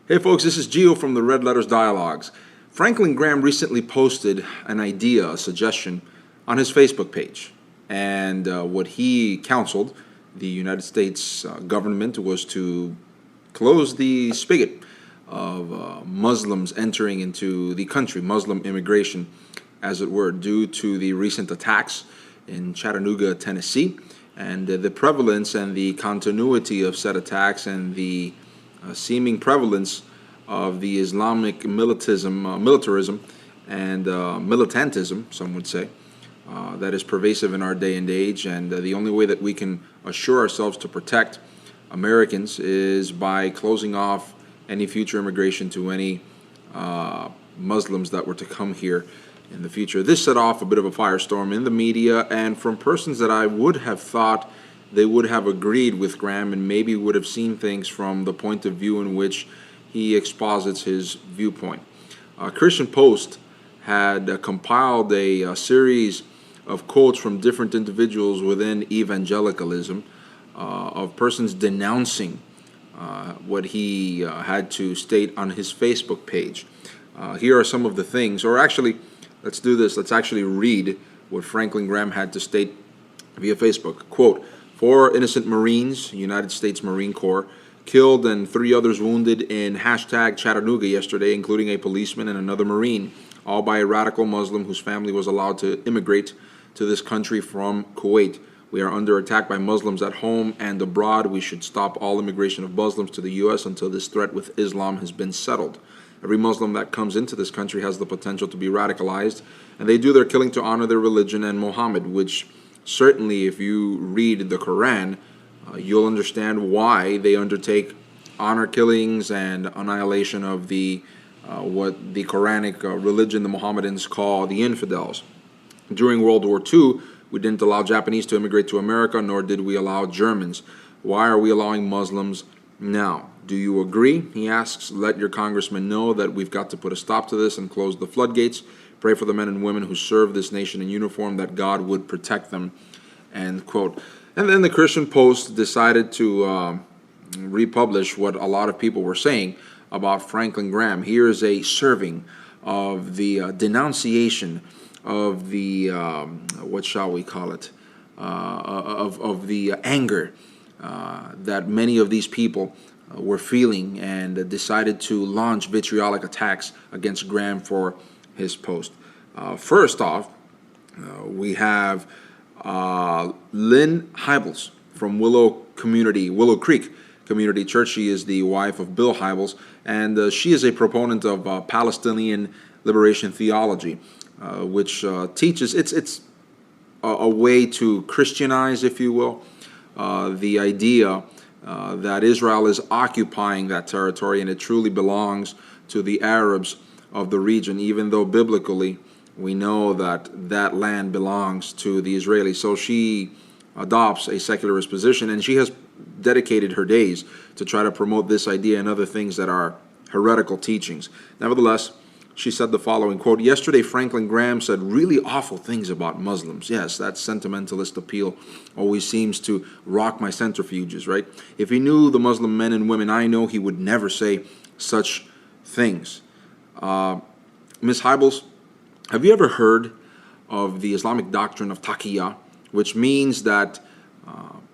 Hey folks, this is Gio from the Red Letters Dialogues. Franklin Graham recently posted an idea, a suggestion, on his Facebook page. And what he counseled the United States government was to close the spigot of Muslims entering into the country, Muslim immigration, as it were, due to the recent attacks in Chattanooga, Tennessee, and the prevalence and the continuity of said attacks and the seeming prevalence of the Islamic militarism and militantism, some would say, that is pervasive in our day and age. And the only way that we can assure ourselves to protect Americans is by closing off any future immigration to any Muslims that were to come here in the future. This set off a bit of a firestorm in the media and from persons that I would have thought they would have agreed with Graham and maybe would have seen things from the point of view in which he exposits his viewpoint. Christian Post had compiled a series of quotes from different individuals within evangelicalism of persons denouncing what he had to state on his Facebook page. Here are some of the things, or actually, let's do this. Let's actually read what Franklin Graham had to state via Facebook. Quote, 4 innocent Marines, United States Marine Corps, killed and 3 others wounded in hashtag Chattanooga yesterday, including a policeman and another Marine, all by a radical Muslim whose family was allowed to immigrate to this country from Kuwait. We are under attack by Muslims at home and abroad. We should stop all immigration of Muslims to the U.S. until this threat with Islam has been settled. Every Muslim that comes into this country has the potential to be radicalized, and they do their killing to honor their religion and Muhammad, which certainly, if you read the Quran, you'll understand why they undertake honor killings and annihilation of the what the Quranic religion, the Mohammedans, call the infidels. During World War II, we didn't allow Japanese to immigrate to America, nor did we allow Germans. Why are we allowing Muslims now? Do you agree? He asks. Let your congressman know that we've got to put a stop to this and close the floodgates. Pray for the men and women who serve this nation in uniform, that God would protect them. End quote. And then the Christian Post decided to republish what a lot of people were saying about Franklin Graham. Here is a serving of the denunciation of the, what shall we call it, of the anger that many of these people were feeling, and decided to launch vitriolic attacks against Graham for his post. First off, we have Lynn Hybels from Willow Creek Community Church. She is the wife of Bill Hybels, and she is a proponent of Palestinian liberation theology, which teaches it's a way to Christianize, if you will, the idea that Israel is occupying that territory and it truly belongs to the Arabs of the region, even though biblically we know that that land belongs to the Israelis. So she adopts a secularist position, and she has dedicated her days to try to promote this idea and other things that are heretical teachings. Nevertheless, she said the following, quote, yesterday Franklin Graham said really awful things about Muslims. Yes, that sentimentalist appeal always seems to rock my centrifuges, right? If he knew the Muslim men and women I know, he would never say such things. Ms. Hybels, have you ever heard of the Islamic doctrine of taqiyya, which means that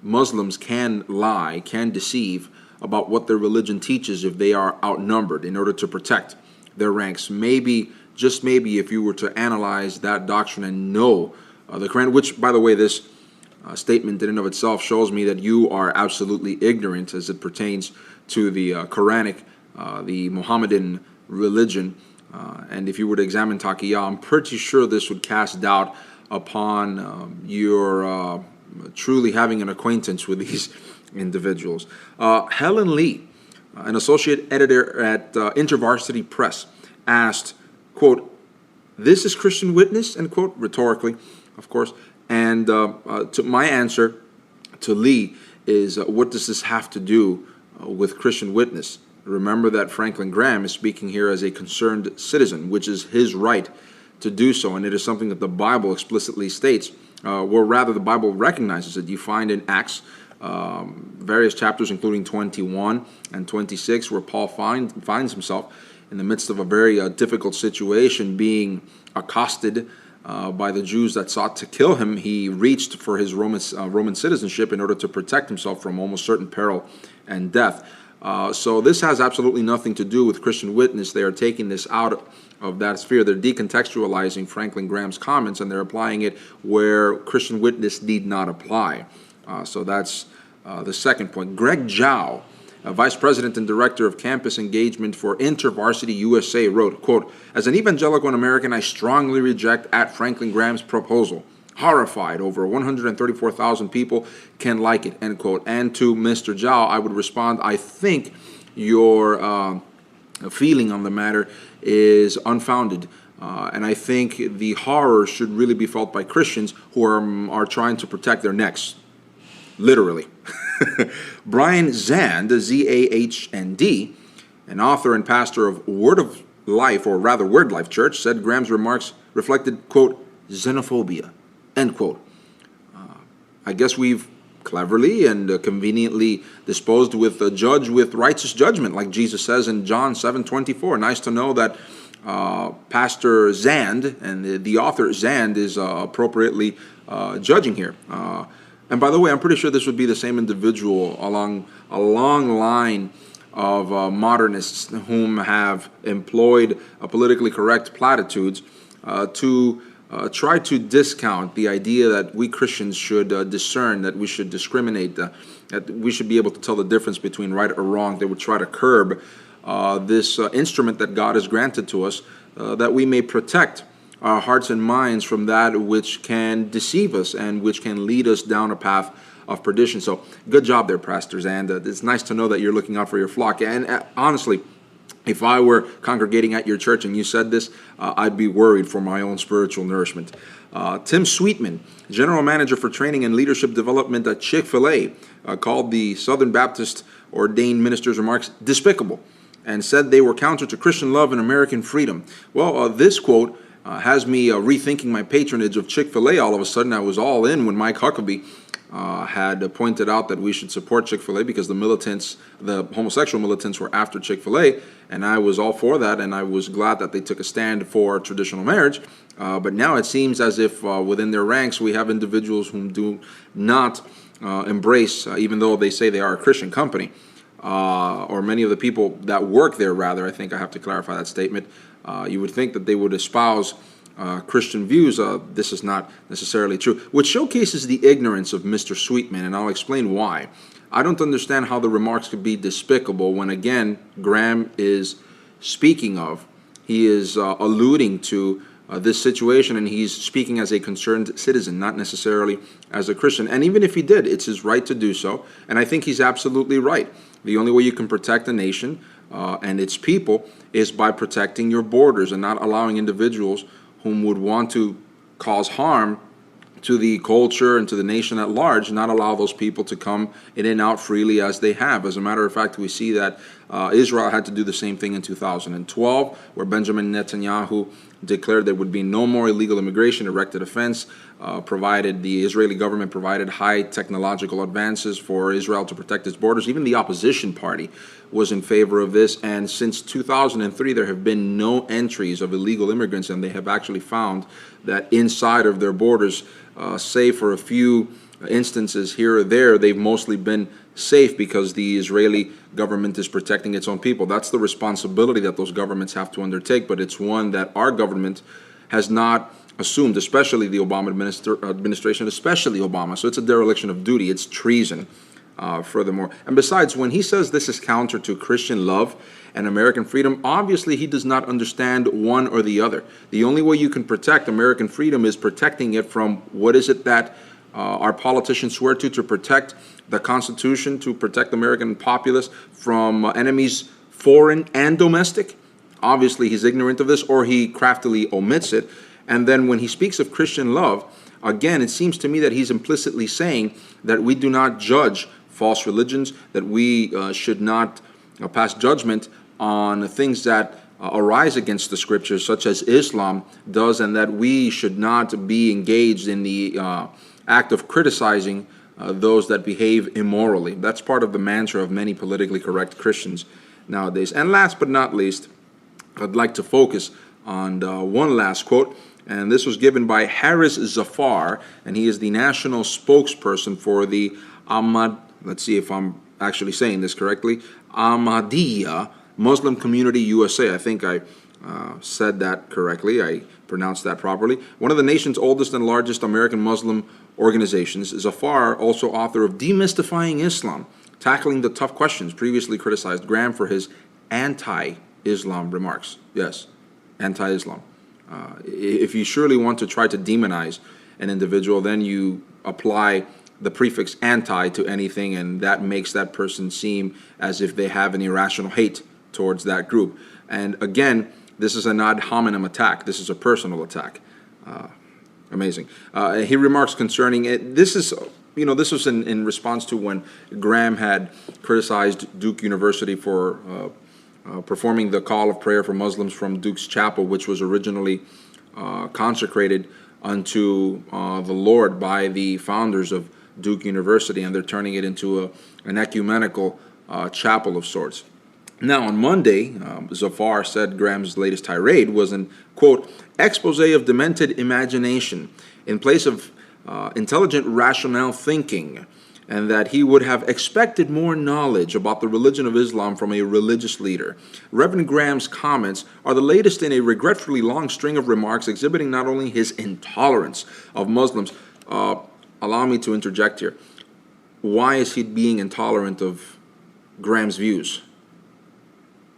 Muslims can lie, can deceive about what their religion teaches if they are outnumbered in order to protect their ranks? Maybe, just maybe, if you were to analyze that doctrine and know the Quran, which, by the way, this statement in and of itself shows me that you are absolutely ignorant as it pertains to the Quranic, the Mohammedan religion. And if you were to examine taqiyya, I'm pretty sure this would cast doubt upon your truly having an acquaintance with these individuals. Helen Lee, an associate editor at InterVarsity Press, asked, quote, this is Christian witness, end quote, rhetorically, of course. And to my answer to Lee is, what does this have to do with Christian witness? Remember that Franklin Graham is speaking here as a concerned citizen, which is his right to do so, and it is something that the Bible explicitly states, or rather the Bible recognizes it. You find in Acts various chapters, including 21 and 26, where Paul finds himself in the midst of a very difficult situation, being accosted by the Jews that sought to kill him. He reached for his Roman citizenship in order to protect himself from almost certain peril and death. So this has absolutely nothing to do with Christian witness. They are taking this out of that sphere. They're decontextualizing Franklin Graham's comments, and they're applying it where Christian witness need not apply. So that's the second point. Greg Zhao, Vice President and Director of Campus Engagement for InterVarsity USA, wrote, quote, "As an evangelical American, I strongly reject at Franklin Graham's proposal. Horrified, over 134,000 people can like it," end quote. And to Mr. Zhao, I would respond, I think your feeling on the matter is unfounded. And I think the horror should really be felt by Christians who are trying to protect their necks. Literally. Brian Zand, Z-A-H-N-D, an author and pastor of Word of Life, or rather Word Life Church, said Graham's remarks reflected, quote, xenophobia, end quote. I guess we've cleverly and conveniently disposed with a judge with righteous judgment, like Jesus says in John 7:24. Nice to know that Pastor Zand and the author Zand is appropriately judging here. And by the way, I'm pretty sure this would be the same individual along a long line of modernists whom have employed politically correct platitudes to try to discount the idea that we Christians should discern, that we should discriminate, that we should be able to tell the difference between right or wrong. They would try to curb this instrument that God has granted to us, that we may protect our hearts and minds from that which can deceive us and which can lead us down a path of perdition. So good job there, pastors, and it's nice to know that you're looking out for your flock. And honestly, if I were congregating at your church and you said this, I'd be worried for my own spiritual nourishment. Tim Sweetman, General Manager for Training and Leadership Development at Chick-fil-A, called the Southern Baptist ordained minister's remarks despicable and said they were counter to Christian love and American freedom. Well, this quote has me rethinking my patronage of Chick-fil-A. All of a sudden, I was all in when Mike Huckabee had pointed out that we should support Chick-fil-A because the homosexual militants were after Chick-fil-A, and I was all for that, and I was glad that they took a stand for traditional marriage. But now it seems as if within their ranks we have individuals whom do not embrace, even though they say they are a Christian company, or many of the people that work there, rather. I think I have to clarify that statement. You would think that they would espouse Christian views. This is not necessarily true, which showcases the ignorance of Mr. Sweetman, and I'll explain why. I don't understand how the remarks could be despicable when, again, Graham is speaking of, he is alluding to this situation, and he's speaking as a concerned citizen, not necessarily as a Christian. And even if he did, it's his right to do so, and I think he's absolutely right. The only way you can protect a nation and its people is by protecting your borders and not allowing individuals whom would want to cause harm to the culture and to the nation at large, not allow those people to come in and out freely as they have. As a matter of fact, we see that Israel had to do the same thing in 2012, where Benjamin Netanyahu declared there would be no more illegal immigration, erected a fence, the Israeli government provided high technological advances for Israel to protect its borders. Even the opposition party was in favor of this, and since 2003 there have been no entries of illegal immigrants, and they have actually found that inside of their borders, save for a few instances here or there, they've mostly been safe because the Israeli government is protecting its own people. That's the responsibility that those governments have to undertake, but it's one that our government has not assumed, especially the Obama administration, especially Obama. So it's a dereliction of duty. It's treason, furthermore. And besides, when he says this is counter to Christian love and American freedom, obviously he does not understand one or the other. The only way you can protect American freedom is protecting it from what is it that our politicians swear to protect the Constitution, to protect the American populace from enemies foreign and domestic. Obviously he's ignorant of this, or he craftily omits it. And then when he speaks of Christian love, again, it seems to me that he's implicitly saying that we do not judge false religions, that we should not pass judgment on things that arise against the scriptures, such as Islam does, and that we should not be engaged in the act of criticizing those that behave immorally. That's part of the mantra of many politically correct Christians nowadays. And last but not least, I'd like to focus on one last quote, and this was given by Haris Zafar, and he is the national spokesperson for the let's see if I'm actually saying this correctly, Ahmadiyya Muslim Community USA. I think I said that correctly. I pronounced that properly. One of the nation's oldest and largest American Muslim organizations. Zafar, also author of Demystifying Islam, Tackling the Tough Questions, previously criticized Graham for his anti-Islam remarks. Yes, anti-Islam. If you surely want to try to demonize an individual, then you apply the prefix anti to anything, and that makes that person seem as if they have an irrational hate towards that group. And again, this is an ad hominem attack. This is a personal attack. Amazing. He remarks concerning it. This was in response to when Graham had criticized Duke University for performing the call of prayer for Muslims from Duke's chapel, which was originally consecrated unto the Lord by the founders of Duke University, and they're turning it into an ecumenical chapel of sorts. Now, on Monday, Zafar said Graham's latest tirade was an, quote, expose of demented imagination in place of intelligent rationale thinking, and that he would have expected more knowledge about the religion of Islam from a religious leader. Reverend Graham's comments are the latest in a regretfully long string of remarks exhibiting not only his intolerance of Muslims. Allow me to interject here. Why is he being intolerant of Graham's views?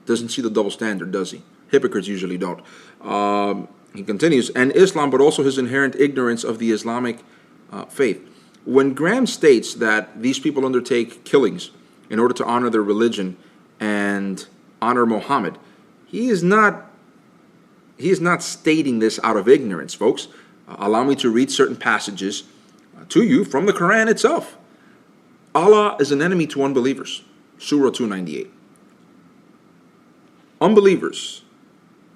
Doesn't see the double standard, does he? Hypocrites usually don't. He continues, and Islam, but also his inherent ignorance of the Islamic faith. When Graham states that these people undertake killings in order to honor their religion and honor Muhammad, he is not stating this out of ignorance, folks. Allow me to read certain passages to you from the Quran itself. Allah is an enemy to unbelievers. Surah 298. Unbelievers,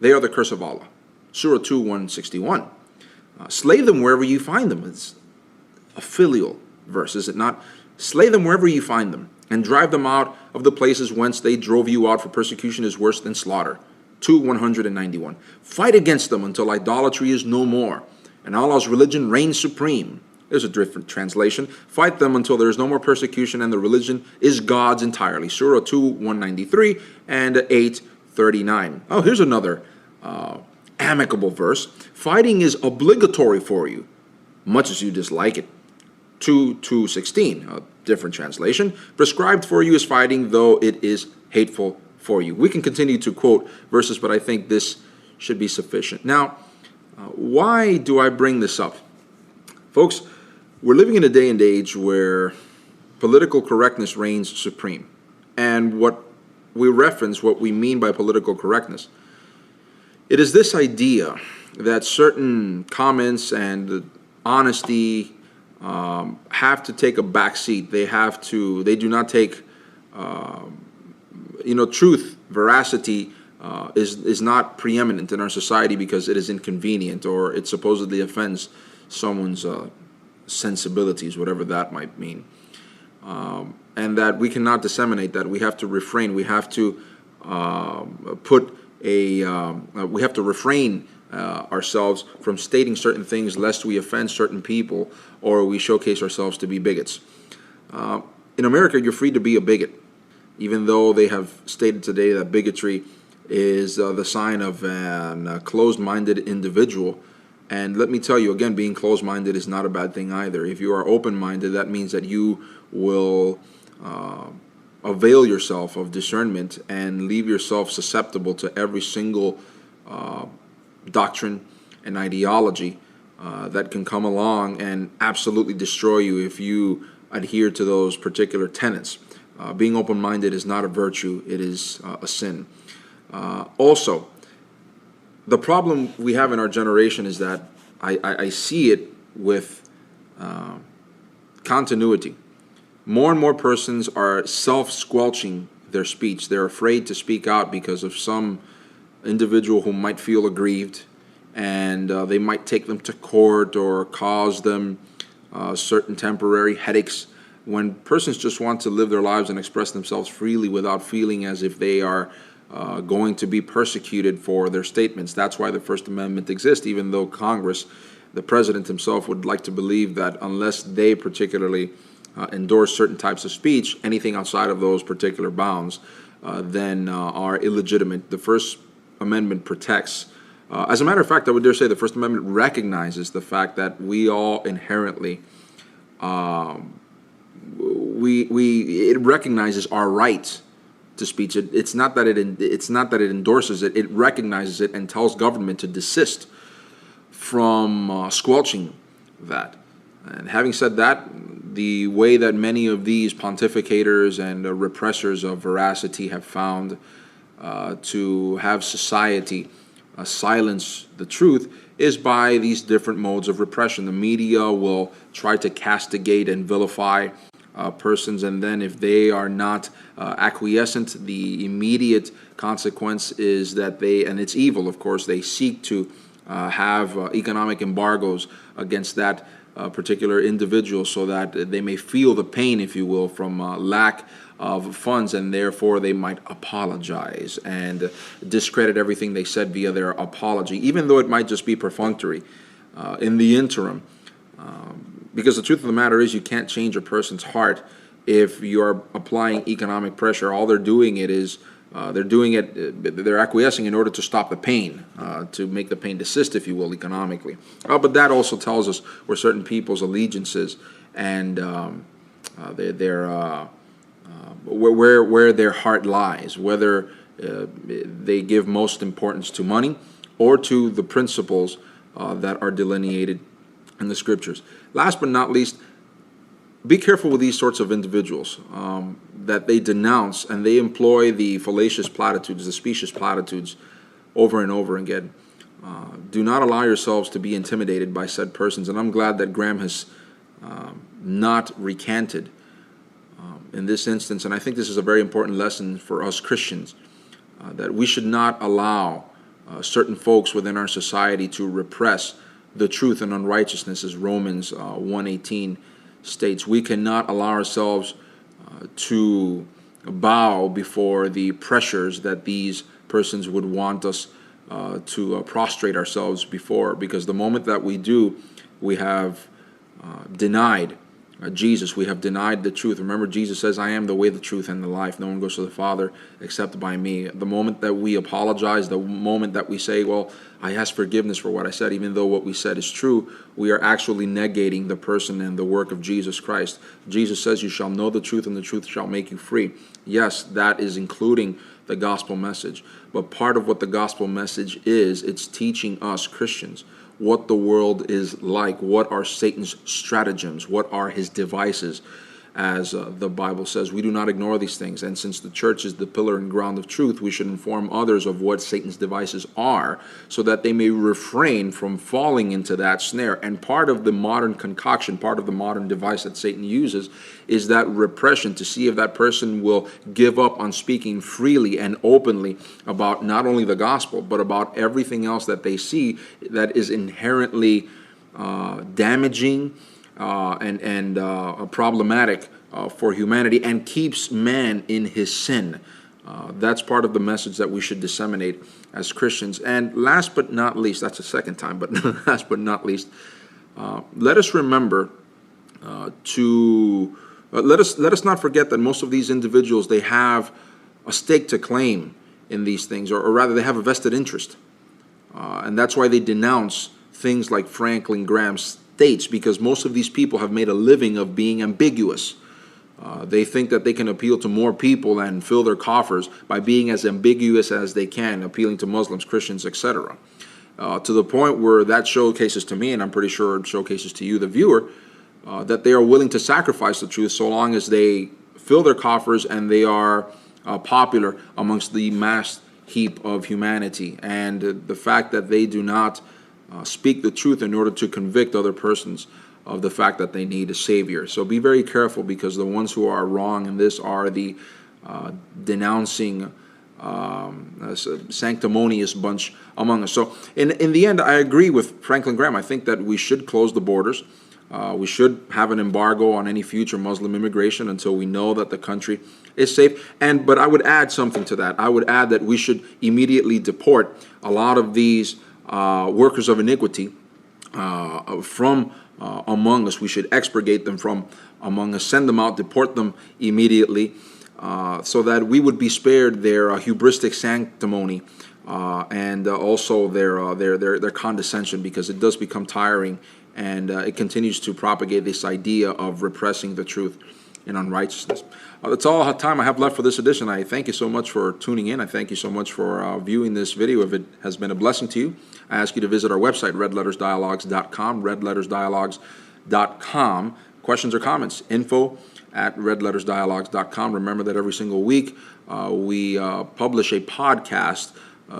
they are the curse of Allah. Surah 2, 161. Slay them wherever you find them. It's a filial verse, is it not? Slay them wherever you find them, and drive them out of the places whence they drove you out, for persecution is worse than slaughter. 2, 191. Fight against them until idolatry is no more, and Allah's religion reigns supreme. There's a different translation. Fight them until there is no more persecution, and the religion is God's entirely. Surah 2, 193 and 8, 39. Oh, here's another amicable verse. Fighting is obligatory for you, much as you dislike it. 2:16, a different translation. Prescribed for you is fighting, though it is hateful for you. We can continue to quote verses, but I think this should be sufficient. Now, why do I bring this up? Folks, we're living in a day and age where political correctness reigns supreme. And what we reference, what we mean by political correctness, it is this idea that certain comments and honesty have to take a back seat. They do not take, truth, veracity is not preeminent in our society because it is inconvenient or it supposedly offends someone's sensibilities, whatever that might mean. And that we cannot disseminate that. We have to refrain. We have to we have to refrain ourselves from stating certain things lest we offend certain people or we showcase ourselves to be bigots. In America, you're free to be a bigot, even though they have stated today that bigotry is the sign of a closed-minded individual. And let me tell you, again, being closed-minded is not a bad thing either. If you are open-minded, that means that you will avail yourself of discernment and leave yourself susceptible to every single doctrine and ideology that can come along and absolutely destroy you if you adhere to those particular tenets. Being open-minded is not a virtue, it is a sin. Also, the problem we have in our generation is that I see it with continuity. More and more persons are self-squelching their speech. They're afraid to speak out because of some individual who might feel aggrieved, and they might take them to court or cause them certain temporary headaches. When persons just want to live their lives and express themselves freely without feeling as if they are going to be persecuted for their statements. That's why the First Amendment exists, even though Congress, the president himself, would like to believe that unless they particularly endorse certain types of speech, anything outside of those particular bounds then are illegitimate. The First Amendment protects. As a matter of fact, I would dare say the First Amendment recognizes the fact that we all inherently it recognizes our right to speech. It's not that it endorses it. It recognizes it and tells government to desist from squelching that. And having said that, the way that many of these pontificators and repressors of veracity have found to have society silence the truth is by these different modes of repression. The media will try to castigate and vilify persons, and then if they are not acquiescent, the immediate consequence is that and it's evil, of course, they seek to have economic embargoes against that particular individual so that they may feel the pain, if you will, from lack of funds, and therefore they might apologize and discredit everything they said via their apology, even though it might just be perfunctory in the interim. Because the truth of the matter is, you can't change a person's heart if you're applying economic pressure. All they're doing they're acquiescing in order to stop the pain, to make the pain desist, if you will, economically. But that also tells us where certain people's allegiances and where their heart lies, whether they give most importance to money or to the principles that are delineated in the scriptures. Last but not least, be careful with these sorts of individuals that they denounce and they employ the fallacious platitudes, the specious platitudes over and over again. Do not allow yourselves to be intimidated by said persons. And I'm glad that Graham has not recanted in this instance. And I think this is a very important lesson for us Christians, that we should not allow certain folks within our society to repress the truth and unrighteousness, as Romans 1:18 states. We cannot allow ourselves to bow before the pressures that these persons would want us to prostrate ourselves before, because the moment that we do, we have denied Jesus. We have denied the truth. Remember, Jesus says, I am the way, the truth, and the life. No one goes to the Father except by me. The moment that we apologize, the moment that we say, well, I ask forgiveness for what I said, even though what we said is true, we are actually negating the person and the work of Jesus Christ. Jesus says, you shall know the truth, and the truth shall make you free. Yes, that is including the gospel message. But part of what the gospel message is, it's teaching us Christians what the world is like, what are Satan's stratagems, what are his devices, as the Bible says. We do not ignore these things, and since the church is the pillar and ground of truth, we should inform others of what Satan's devices are, so that they may refrain from falling into that snare. And part of the modern concoction, part of the modern device that Satan uses, is that repression, to see if that person will give up on speaking freely and openly about not only the gospel, but about everything else that they see that is inherently damaging and problematic for humanity, and keeps man in his sin. That's part of the message that we should disseminate as Christians. And last but not least, that's the second time, but last but not least, let us remember let us not forget that most of these individuals, they have a stake to claim in these things, or rather they have a vested interest. And that's why they denounce things like Franklin Graham states, because most of these people have made a living of being ambiguous. They think that they can appeal to more people and fill their coffers by being as ambiguous as they can, appealing to Muslims, Christians, etc. To the point where that showcases to me, and I'm pretty sure it showcases to you, the viewer, that they are willing to sacrifice the truth so long as they fill their coffers and they are popular amongst the mass heap of humanity. And the fact that they do not speak the truth in order to convict other persons of the fact that they need a savior. So be very careful, because the ones who are wrong in this are the denouncing, sanctimonious bunch among us. So in the end, I agree with Franklin Graham. I think that we should close the borders. We should have an embargo on any future Muslim immigration until we know that the country is safe. But I would add something to that. I would add that we should immediately deport a lot of these workers of iniquity from among us. We should expurgate them from among us, send them out, deport them immediately, so that we would be spared their hubristic sanctimony and also their condescension, because it does become tiring, and it continues to propagate this idea of repressing the truth in unrighteousness. That's all the time I have left for this edition. I thank you so much for tuning in. I thank you so much for viewing this video. If it has been a blessing to you, I ask you to visit our website, redlettersdialogues.com, redlettersdialogues.com. Questions or comments, info@redlettersdialogues.com. Remember that every single week we publish a podcast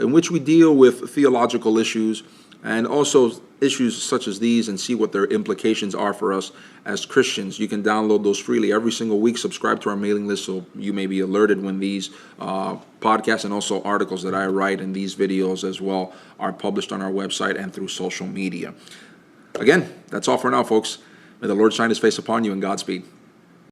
in which we deal with theological issues and also issues such as these, and see what their implications are for us as Christians. You can download those freely every single week. Subscribe to our mailing list so you may be alerted when these podcasts and also articles that I write and these videos as well are published on our website and through social media. Again, that's all for now, folks. May the Lord shine his face upon you, and Godspeed.